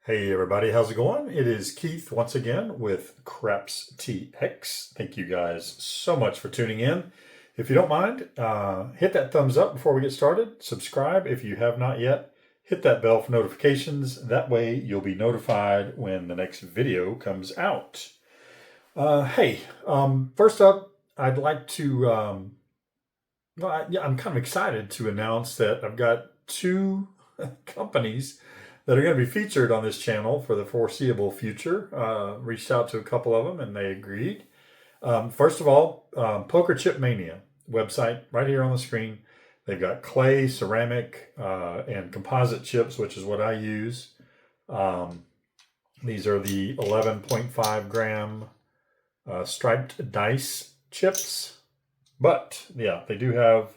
Hey everybody, how's it going? It is Keith once again with Craps TX. Thank you guys so much for tuning in. If you don't mind, hit that thumbs up before we get started. Subscribe if you have not yet. Hit that bell for notifications. That way you'll be notified when the next video comes out. First up, I'd like to, I'm kind of excited to announce that I've got two companies that are going to be featured on this channel for the foreseeable future. Reached out to a couple of them and they agreed. First of all, Poker Chip Mania website right here on the screen. They've got clay, ceramic, and composite chips, which is what I use. These are the 11.5 gram striped dice chips. But yeah, they do have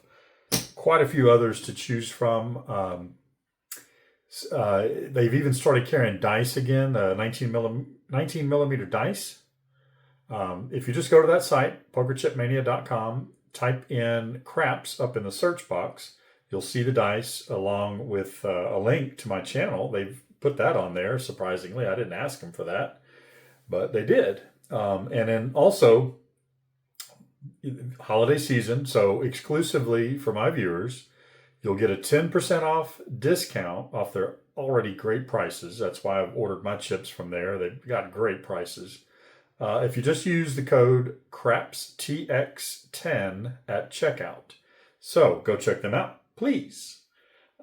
quite a few others to choose from. They've even started carrying dice again, 19 millimeter dice. If you just go to that site, pokerchipmania.com, type in craps up in the search box, you'll see the dice along with a link to my channel. They've put that on there, surprisingly. I didn't ask them for that, but they did. And then also, holiday season, so exclusively for my viewers, you'll get a 10% off discount off their already great prices. That's why I've ordered my chips from there. They've got great prices. If you just use the code CRAPSTX10 at checkout. So go check them out, please.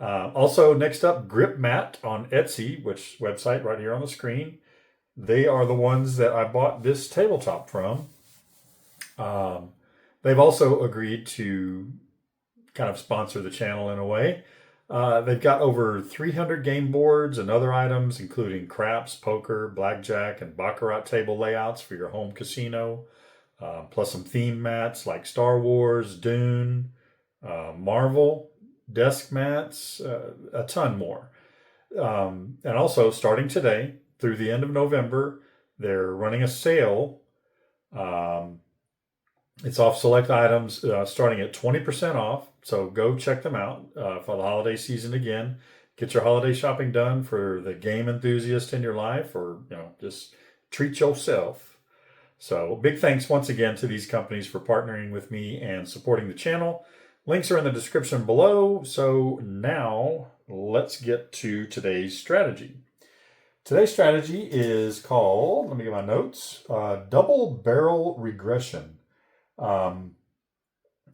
Also, next up, Grip Mat on Etsy, which website right here on the screen. They are the ones that I bought this tabletop from. They've also agreed to kind of sponsor the channel in a way. They've got over 300 game boards and other items, including craps, poker, blackjack, and baccarat table layouts for your home casino, plus some theme mats like Star Wars, Dune, Marvel, desk mats, a ton more. And also, starting today through the end of November, they're running a sale. It's off select items starting at 20% off. So go check them out for the holiday season again. Get your holiday shopping done for the game enthusiast in your life, or just treat yourself. So big thanks once again to these companies for partnering with me and supporting the channel. Links are in the description below. So now let's get to today's strategy. Today's strategy is called, let me get my notes, Double Barrel Regression.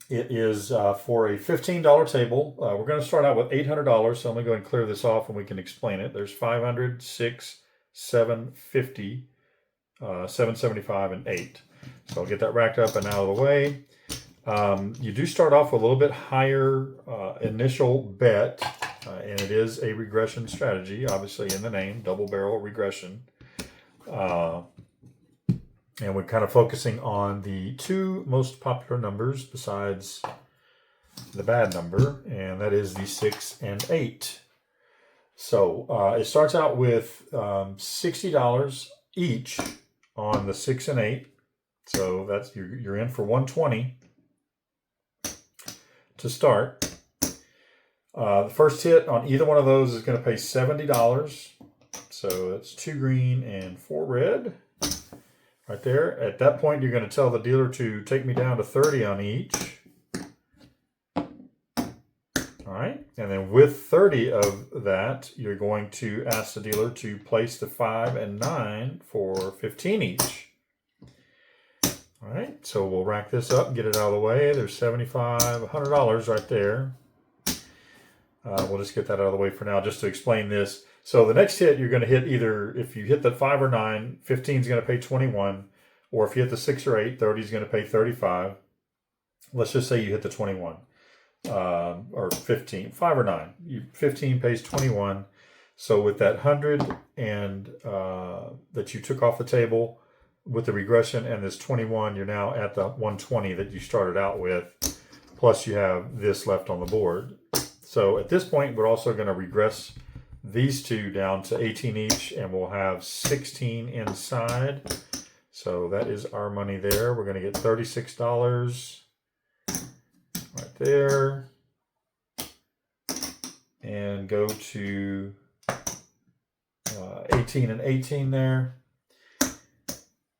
It is for a $15 table. We're going to start out with $800, so I'm going to go ahead and clear this off and we can explain it. There's $500, $600, $750, $775, and $8. So I'll get that racked up and out of the way. You do start off with a little bit higher initial bet, and it is a regression strategy, obviously in the name, Double Barrel Regression. And we're kind of focusing on the two most popular numbers besides the bad number, and that is the 6 and 8. So it starts out with $60 each on the 6 and 8. So that's you're in for $120 to start. The first hit on either one of those is going to pay $70. So that's 2 green and 4 red. Right there. At that point, you're going to tell the dealer to take me down to 30 on each. All right. And then with 30 of that, you're going to ask the dealer to place the 5 and 9 for 15 each. All right. So we'll rack this up and get it out of the way. There's $75, $100 right there. We'll just get that out of the way for now just to explain this. So the next hit, you're going to hit either, if you hit the 5 or 9, 15 is going to pay 21. Or if you hit the 6 or 8, 30 is going to pay 35. Let's just say you hit the 21. Or 15, 5 or 9. 15 pays 21. So with that 100 and that you took off the table with the regression and this 21, you're now at the 120 that you started out with. Plus you have this left on the board. So at this point, we're also going to regress these two down to 18 each, and we'll have 16 inside. So that is our money there. We're going to get $36 right there. And go to 18 and 18 there.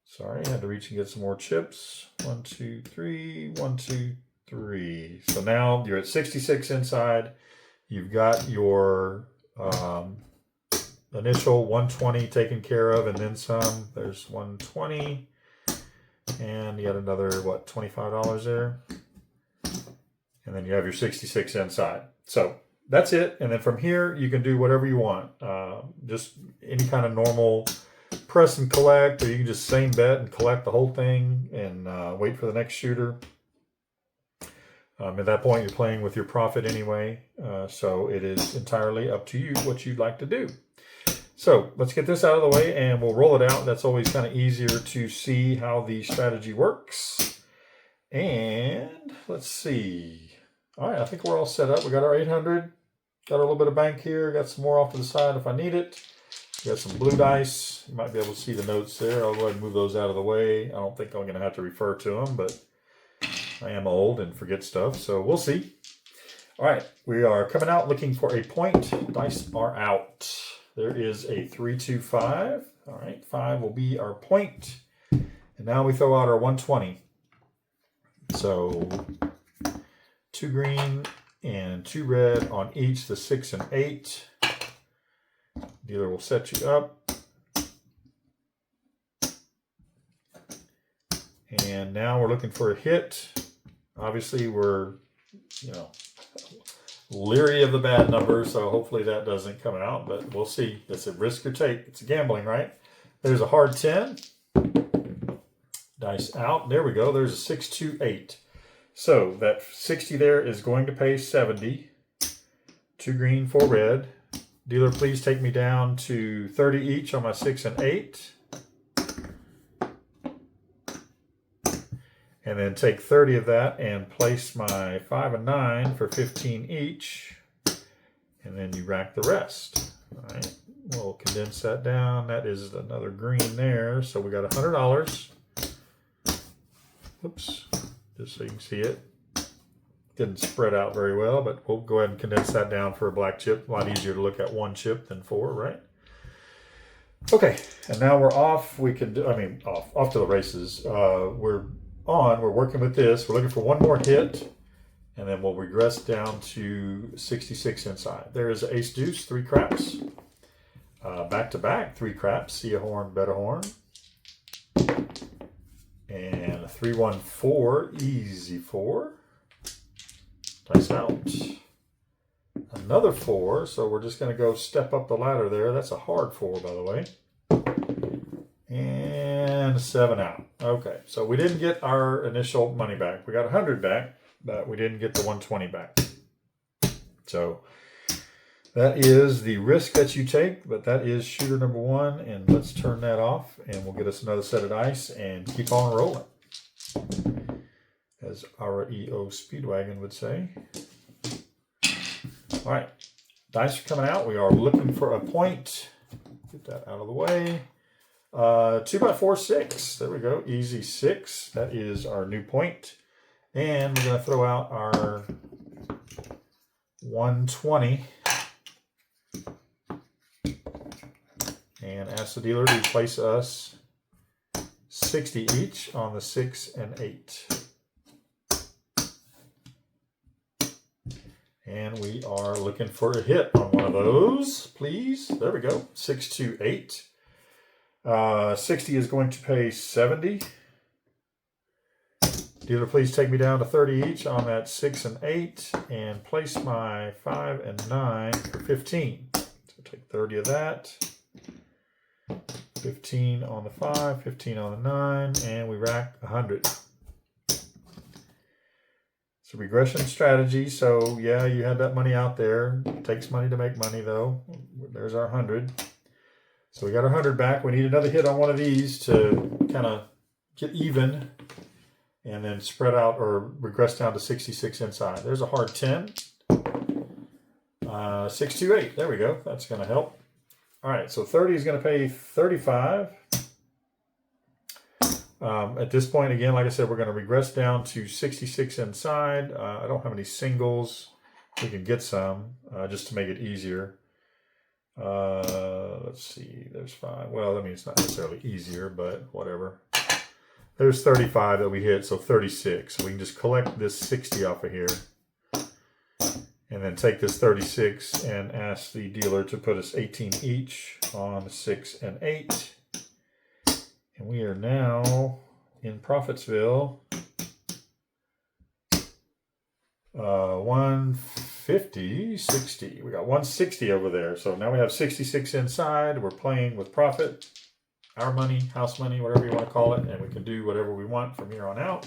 Sorry, I had to reach and get some more chips. 1, 2, 3, 1, 2, 3. So now you're at 66 inside. You've got your initial 120 taken care of and then some. There's 120. And you got another, what, $25 there? And then you have your 66 inside. So that's it. And then from here, you can do whatever you want. Just any kind of normal press and collect, or you can just same bet and collect the whole thing and wait for the next shooter. At that point, you're playing with your profit anyway. So it is entirely up to you what you'd like to do. So let's get this out of the way and we'll roll it out. That's always kind of easier to see how the strategy works. And let's see. All right, I think we're all set up. We got our 800, got a little bit of bank here, got some more off to the side if I need it. We got some blue dice. You might be able to see the notes there. I'll go ahead and move those out of the way. I don't think I'm going to have to refer to them, but I am old and forget stuff, so we'll see. All right, we are coming out looking for a point. Dice are out. There is a 3, 2, 5. All right, 5 will be our point. And now we throw out our 120. So 2 green and 2 red on each, the 6 and 8. Dealer will set you up. And now we're looking for a hit. Obviously, we're, leery of the bad number, so hopefully that doesn't come out, but we'll see. It's a risk or take. It's gambling, right? There's a hard 10. Dice out. There we go. There's a 6, 2, 8. So that 60 there is going to pay 70. 2 green, 4 red. Dealer, please take me down to 30 each on my 6 and 8. And then take 30 of that and place my 5 and 9 for 15 each. And then you rack the rest. All right, we'll condense that down. That is another green there. So we got $100. Oops, just so you can see it. Didn't spread out very well, but we'll go ahead and condense that down for a black chip. A lot easier to look at 1 chip than 4, right? Okay, and now we're off. We can do, off to the races. We're working with this. We're looking for 1 more hit, and then we'll regress down to 66 inside. There is ace deuce, 3 craps. Back to back, 3 craps. See a horn, bet a horn. And 3, 1, 4, easy 4. Dice out. Another 4, so we're just going to go step up the ladder there. That's a hard 4, by the way. And a 7 out. Okay, so we didn't get our initial money back. We got 100 back, but we didn't get the 120 back. So that is the risk that you take, but that is shooter number 1, and let's turn that off, and we'll get us another set of dice and keep on rolling, as our EO Speedwagon would say. All right, dice are coming out. We are looking for a point. Get that out of the way. 2 by 4, 6. There we go. Easy 6. That is our new point. And we're going to throw out our 120. And ask the dealer to place us 60 each on the 6 and 8. And we are looking for a hit on one of those, please. There we go. 6, 2, 8. 60 is going to pay 70. Dealer, please take me down to 30 each on that 6 and 8 and place my 5 and 9 for 15. So take 30 of that. 15 on the 5, 15 on the 9, and we rack 100. It's a regression strategy, so yeah, you had that money out there. It takes money to make money, though. There's our 100. So we got our 100 back. We need another hit on one of these to kind of get even and then spread out or regress down to 66 inside. There's a hard 10. 6, 2, 8. There we go. That's going to help. All right, so 30 is going to pay 35. At this point, again, like I said, we're going to regress down to 66 inside. I don't have any singles. We can get some just to make it easier. Let's see. There's 5. Well, I mean, it's not necessarily easier, but whatever. There's 35 that we hit, so 36. So we can just collect this 60 off of here. And then take this 36 and ask the dealer to put us 18 each on 6 and 8. And we are now in Profitsville. 150, 60. We got 160 over there. So now we have 66 inside. We're playing with profit, our money, house money, whatever you want to call it, and we can do whatever we want from here on out.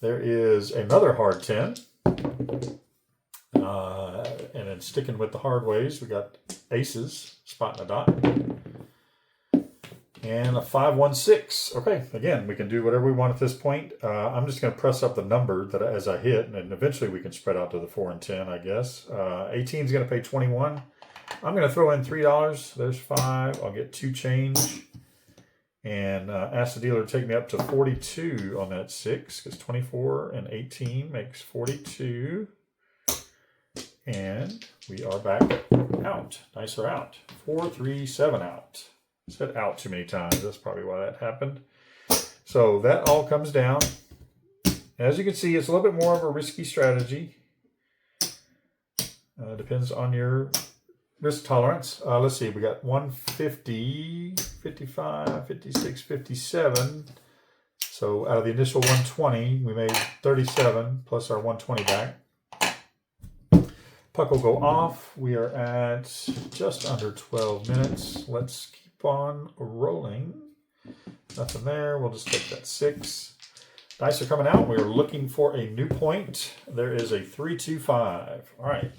There is another hard 10. And then sticking with the hard ways, we got aces, spot and a dot. And a 5-1-6. Okay, again, we can do whatever we want at this point. I'm just going to press up the number that as I hit, and eventually we can spread out to the 4 and 10, I guess. 18 is going to pay 21. I'm going to throw in $3. There's 5. I'll get 2 change. And ask the dealer to take me up to 42 on that 6, because 24 and 18 makes 42. And we are back out. Nicer out. 4, 3, 7 out. Said out too many times. That's probably why that happened. So that all comes down. As you can see, it's a little bit more of a risky strategy. Depends on your risk tolerance. Let's see. We got 150, 55, 56, 57. So out of the initial 120, we made 37 plus our 120 back. Puck will go off. We are at just under 12 minutes. Let's keep on rolling. Nothing there. We'll just take that 6. Dice are coming out. We're looking for a new point. There is a 3-2-5. All right.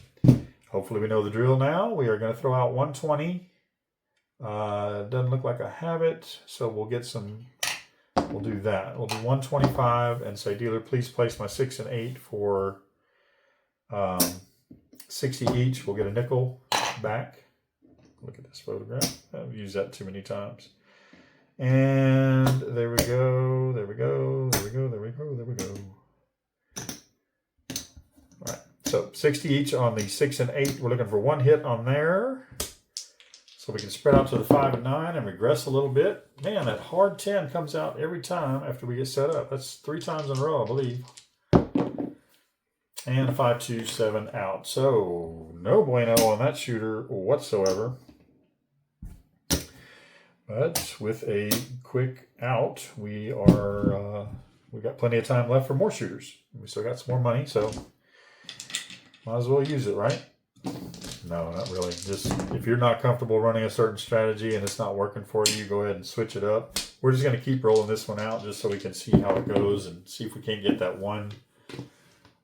Hopefully we know the drill now. We are going to throw out 120. Doesn't look like I have it, so we'll get some. We'll do that. We'll do 125 and say, dealer, please place my 6 and 8 for 60 each. We'll get a nickel back. Look at this photograph. I've used that too many times. And there we go. There we go. There we go. There we go. There we go. All right. So 60 each on the 6 and 8. We're looking for 1 hit on there. So we can spread out to the 5 and 9 and regress a little bit. Man, that hard 10 comes out every time after we get set up. That's 3 times in a row, I believe. And 5, 2, 7 out. So no bueno on that shooter whatsoever. But with a quick out, we got plenty of time left for more shooters. We still got some more money, so might as well use it, right? No, not really. Just if you're not comfortable running a certain strategy and it's not working for you, go ahead and switch it up. We're just going to keep rolling this one out just so we can see how it goes and see if we can't get that one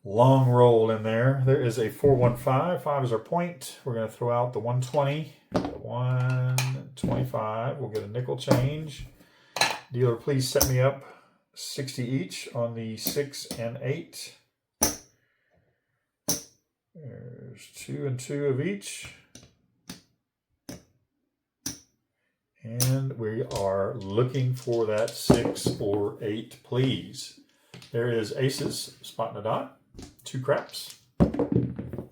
long roll in there. There is a 4-1-5. 5 is our point. We're going to throw out the 120. 125. We'll get a nickel change. Dealer, please set me up 60 each on the 6 and 8. There's 2 and 2 of each. And we are looking for that 6 or 8, please. There is aces, spot and a dot. 2 craps. And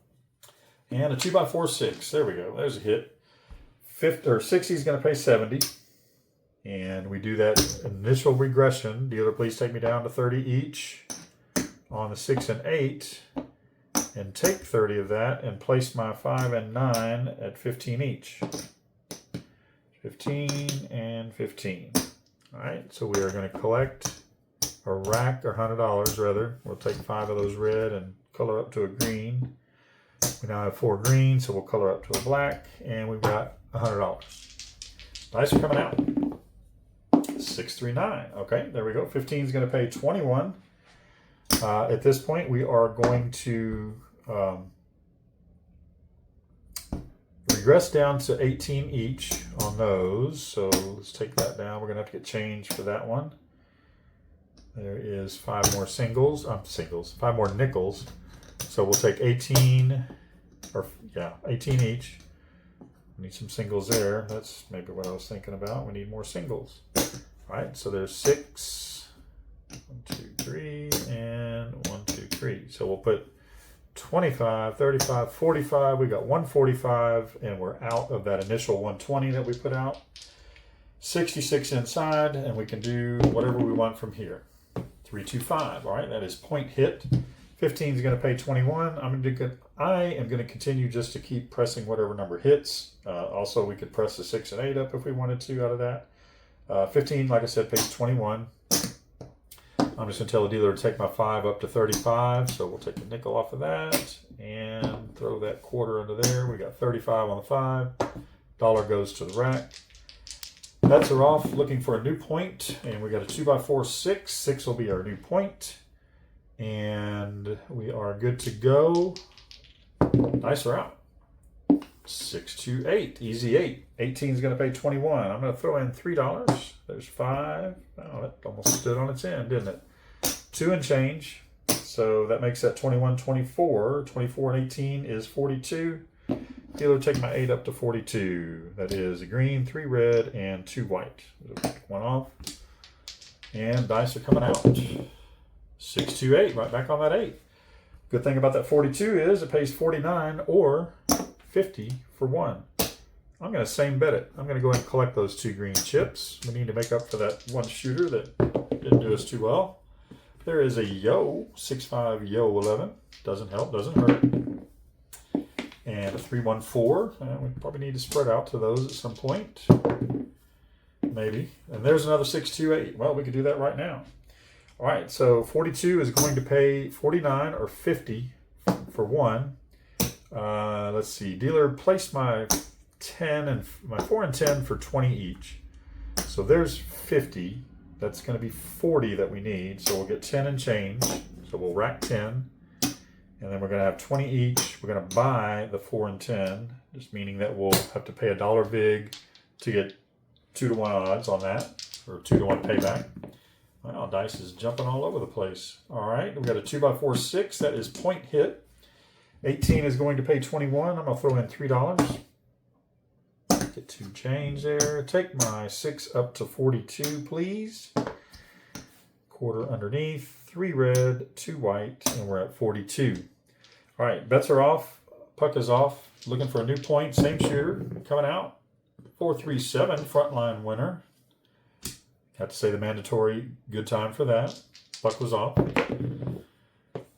a 2x4-6. There we go. There's a hit. 60 is going to pay 70. And we do that initial regression. Dealer, please take me down to 30 each on the 6 and 8. And take 30 of that and place my 5 and 9 at 15 each. 15 and 15. All right, so we are going to collect a rack, or $100 rather. We'll take 5 of those red and color up to a green. We now have 4 green, so we'll color up to a black, and we've got $100. Dice are coming out. 6, 3, 9. Okay, there we go. 15 is going to pay 21. At this point, we are going to regress down to 18 each on those. So let's take that down. We're going to have to get change for that one. There is 5 more singles. 5 more nickels. So we'll take 18, 18 each. We need some singles there. That's maybe what I was thinking about. We need more singles. All right, so there's 6, 1, 2, 3, and 1, 2, 3. So we'll put 25, 35, 45. We got 145, and we're out of that initial 120 that we put out. 66 inside, and we can do whatever we want from here. 325. All right, that is point hit. 15 is going to pay 21. I am going to continue just to keep pressing whatever number hits. Also, we could press the 6 and 8 up if we wanted to out of that. 15, like I said, pays 21. I'm just going to tell the dealer to take my 5 up to 35. So we'll take the nickel off of that and throw that quarter under there. We got 35 on the 5. Dollar goes to the rack. Bets are off, looking for a new point, and we got a 2x4 6. 6 will be our new point, and we are good to go. Dice are out. 6, 2, 8, easy 8. 18 is going to pay 21. I'm going to throw in $3. There's 5. Oh, that almost stood on its end, didn't it? 2 and change. So that makes that 21, 24. 24 and 18 is 42. Dealer, take my 8 up to 42. That is a green, 3 red, and 2 white. Pick 1 off. And dice are coming out. 6, 2, 8. Right back on that 8. Good thing about that 42 is it pays 49 or 50 for 1. I'm going to same bet it. I'm going to go ahead and collect those 2 green chips. We need to make up for that 1 shooter that didn't do us too well. There is a yo, 6-5 yo 11. Doesn't help, doesn't hurt. And a 3-1-4. We probably need to spread out to those at some point. Maybe. And there's another 6-2-8. Well, we could do that right now. All right, so 42 is going to pay 49 or 50 for 1. Let's see. Dealer, place my 10 and my 4 and 10 for 20 each. So there's 50. That's going to be 40 that we need. So we'll get 10 and change. So we'll rack 10. And then we're going to have 20 each. We're going to buy the 4 and 10, just meaning that we'll have to pay $1 vig to get 2-to-1 odds on that, or 2-to-1 payback. Wow, dice is jumping all over the place. All right, we've got a 2x4 6. That is point hit. 18 is going to pay 21. I'm going to throw in $3. Get 2 change there. Take my 6 up to 42, please. Quarter underneath. 3 red, 2 white, and we're at 42. All right, bets are off. Puck is off. Looking for a new point. Same shooter coming out. 4-3-7 frontline winner. Have to say the mandatory good time for that. Puck was off.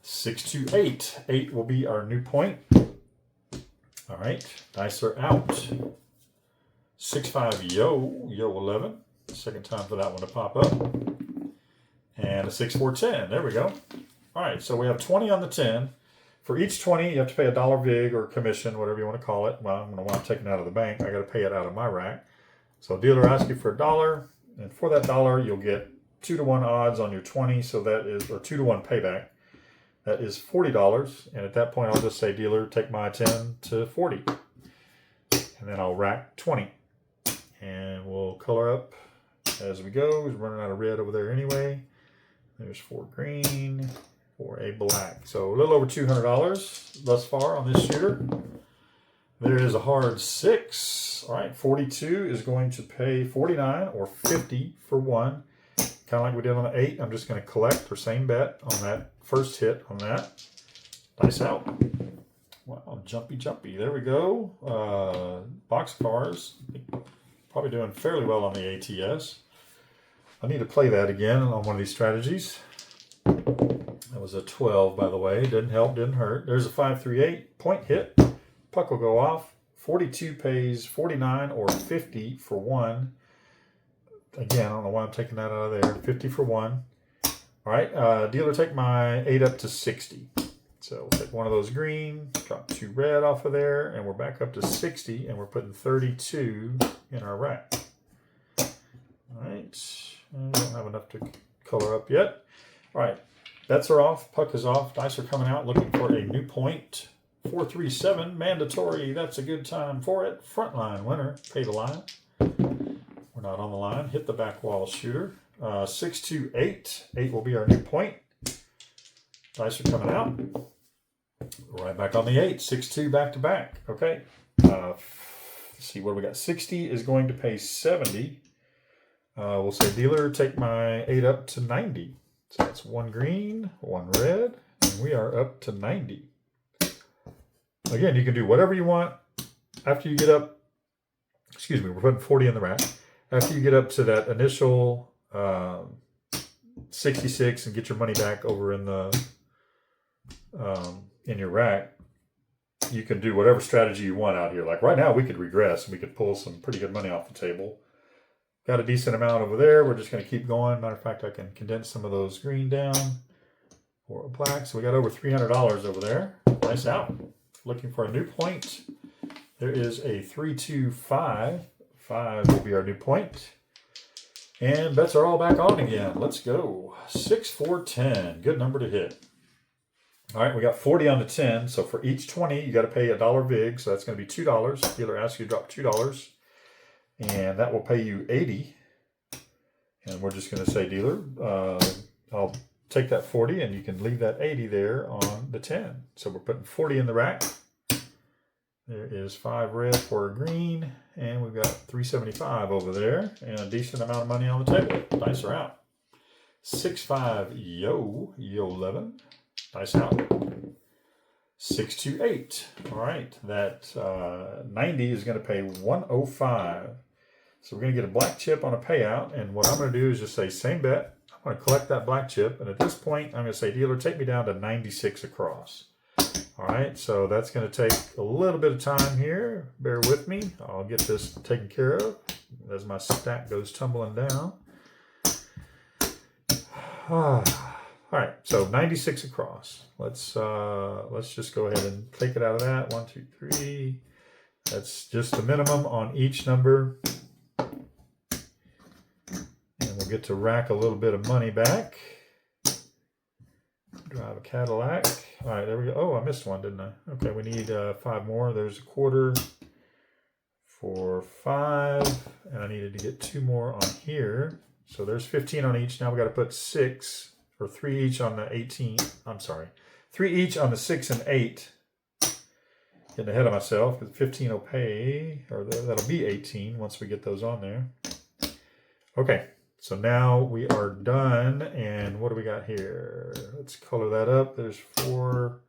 6-2-8. 8 will be our new point. All right, dice are out. 6-5 yo 11. Second time for that one to pop up. And a 6-4-10. There we go. All right, so we have 20 on the 10. For each 20, you have to pay $1 vig or commission, whatever you want to call it. Well, I'm going to want to take it out of the bank. I got to pay it out of my rack. So dealer asks you for $1, and for that $1, you'll get 2-to-1 odds on your 20. So that is, or 2-to-1 payback. That is $40. And at that point, I'll just say, dealer, take my 10 to 40. And then I'll rack 20. And we'll color up as we go. We're running out of red over there anyway. There's 4 green for a black. So a little over $200 thus far on this shooter. There is a hard 6. All right, 42 is going to pay 49 or 50 for 1. Kind of like we did on the 8. I'm just going to collect or same bet on that first hit on that. Dice out. Wow, jumpy. There we go. Boxcars. Probably doing fairly well on the ATS. I need to play that again on one of these strategies. That was a 12, by the way. Didn't help, didn't hurt. There's a 5-3-8 point hit. Puck will go off. 42 pays 49 or 50 for 1. Again, I don't know why I'm taking that out of there. 50 for 1. All right, dealer, take my 8 up to 60. So we'll take one of those green, drop 2 red off of there, and we're back up to 60, and we're putting 32 in our rack. All right. I don't have enough to color up yet. All right, bets are off, puck is off, dice are coming out, looking for a new point. 4-3-7, mandatory, that's a good time for it. Frontline winner, pay the line. We're not on the line, hit the back wall shooter. 6-2-8, 8 will be our new point. Dice are coming out. Right back on the 8, 6-2 back to back. Okay, let's see what we got. 60 is going to pay 70. We'll say, dealer, take my 8 up to 90. So that's 1 green, 1 red, and we are up to 90. again, you can do whatever you want after you get up. Excuse me, we're putting 40 in the rack. After you get up to that initial 66 and get your money back over in the in your rack, you can do whatever strategy you want out here. Like right now, we could regress and we could pull some pretty good money off the table. Got a decent amount over there. We're just going to keep going. Matter of fact, I can condense some of those green down for black. So we got over $300 over there. Nice out. Looking for a new point. There is a 3-2-5. 5 will be our new point. And bets are all back on again. Let's go. 6, 4, 10. Good number to hit. All right, we got 40 on the 10. So for each 20, you got to pay $1 vig. So that's going to be $2. Dealer asks you to drop $2. And that will pay you 80. And we're just going to say, dealer, I'll take that 40 and you can leave that 80 there on the 10. So we're putting 40 in the rack. There is 5 red for a green. And we've got 375 over there. And a decent amount of money on the table. Dice are out. 6, 5, yo 11. Dice out. 6, 2, 8. All right, that 90 is going to pay 105. So we're going to get a black chip on a payout. And what I'm going to do is just say same bet. I'm going to collect that black chip. And at this point, I'm going to say, dealer, take me down to 96 across. All right, so that's going to take a little bit of time here. Bear with me. I'll get this taken care of as my stack goes tumbling down. All right, so 96 across. Let's just go ahead and take it out of that. 1, 2, 3. That's just the minimum on each number. And we'll get to rack a little bit of money back. Drive a Cadillac. All right, there we go. Oh, I missed one, didn't I? Okay, we need 5 more. There's a quarter for 5. And I needed to get 2 more on here. So there's 15 on each. Now we got to put 6 or 3 each on the 18. I'm sorry. 3 each on the 6 and 8. Getting ahead of myself. 15 will pay, or that'll be 18 once we get those on there. Okay. So now we are done, and what do we got here? Let's color that up. There's 4.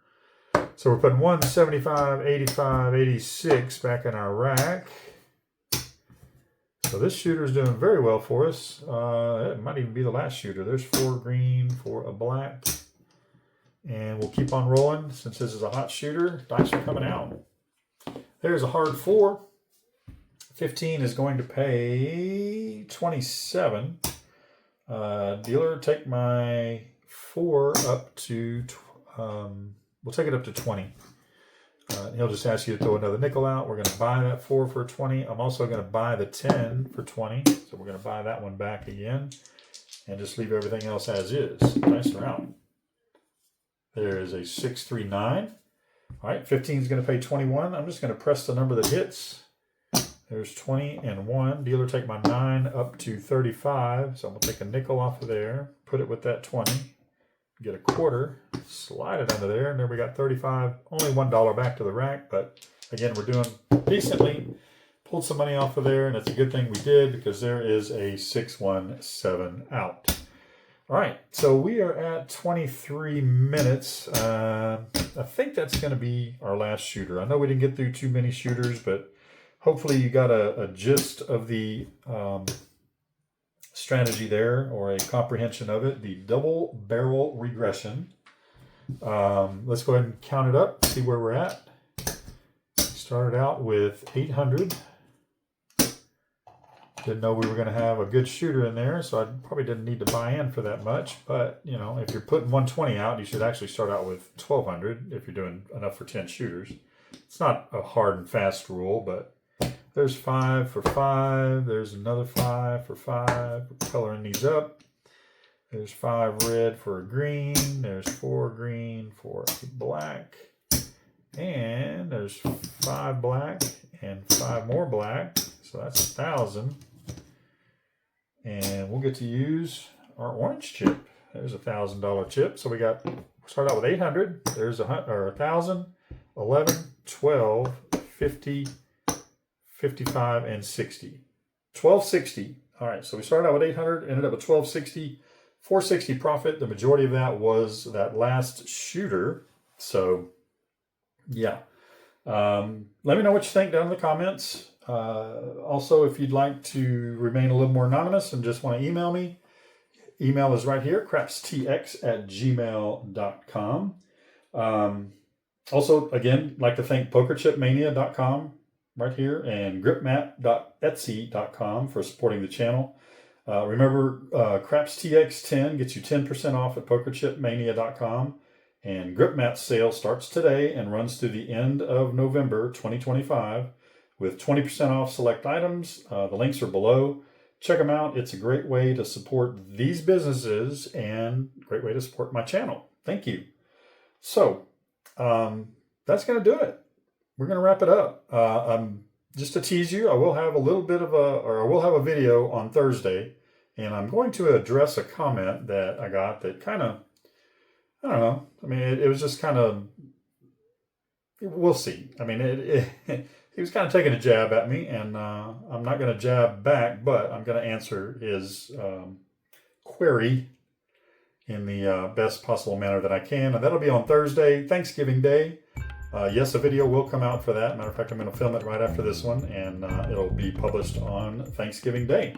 So we're putting 175, 85, 86 back in our rack. So this shooter is doing very well for us. It might even be the last shooter. There's 4 green for a black. And we'll keep on rolling since this is a hot shooter. Dice are coming out. There's a hard 4. 15 is going to pay 27. Dealer, take my 4 up to, we'll take it up to 20. He'll just ask you to throw another nickel out. We're going to buy that 4 for 20. I'm also going to buy the 10 for 20. So we're going to buy that one back again and just leave everything else as is. Nice round. There is a 6, 3, 9. All right, 15 is going to pay 21. I'm just going to press the number that hits. There's 20 and 1. Dealer, take my 9 up to 35. So I'm going to take a nickel off of there, put it with that 20, get a quarter, slide it under there, and then we got 35. Only $1 back to the rack, but again, we're doing decently. Pulled some money off of there, and it's a good thing we did because there is a 617 out. All right, so we are at 23 minutes. I think that's going to be our last shooter. I know we didn't get through too many shooters, but hopefully you got a gist of the strategy there, or a comprehension of it. The double barrel regression. Let's go ahead and count it up, see where we're at. Started out with 800. Didn't know we were going to have a good shooter in there, so I probably didn't need to buy in for that much. But, you know, if you're putting 120 out, you should actually start out with 1,200 if you're doing enough for 10 shooters. It's not a hard and fast rule, but there's 5 for 5. There's another 5 for 5. We're coloring these up. There's 5 red for a green. There's 4 green for a black. And there's 5 black and 5 more black. So that's 1,000. And we'll get to use our orange chip. There's a $1,000 chip. So we start out with 800. There's 1,000, 11, 12, 50, 55, and 60. 1260. All right, so we started out with 800, ended up with 1260, 460 profit. The majority of that was that last shooter. So, yeah, Let me know what you think down in the comments. Also, if you'd like to remain a little more anonymous and just want to email me, email is right here, crapstx@gmail.com. Also, again, like to thank pokerchipmania.com right here and gripmat.etsy.com for supporting the channel. Remember, crapstx10 gets you 10% off at pokerchipmania.com. And GripMat's sale starts today and runs through the end of November 2025 with 20% off select items. The links are below. Check them out. It's a great way to support these businesses and a great way to support my channel. Thank you. So that's going to do it. We're going to wrap it up. Just to tease you, I will have a video on Thursday, and I'm going to address a comment that I got that kind of, I don't know. I mean, it was just kind of, we'll see. I mean, he was kind of taking a jab at me, and I'm not going to jab back, but I'm going to answer his query in the best possible manner that I can. And that'll be on Thursday, Thanksgiving Day. Yes, a video will come out for that. Matter of fact, I'm going to film it right after this one, and it'll be published on Thanksgiving Day.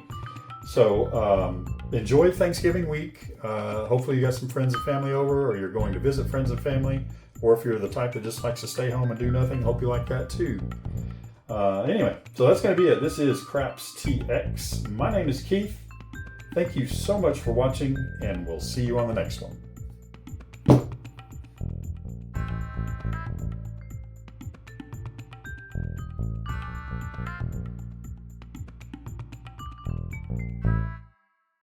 So enjoy Thanksgiving week. Hopefully you got some friends and family over, or you're going to visit friends and family. Or if you're the type that just likes to stay home and do nothing, hope you like that too. Anyway, so that's going to be it. This is Craps TX. My name is Keith. Thank you so much for watching, and we'll see you on the next one.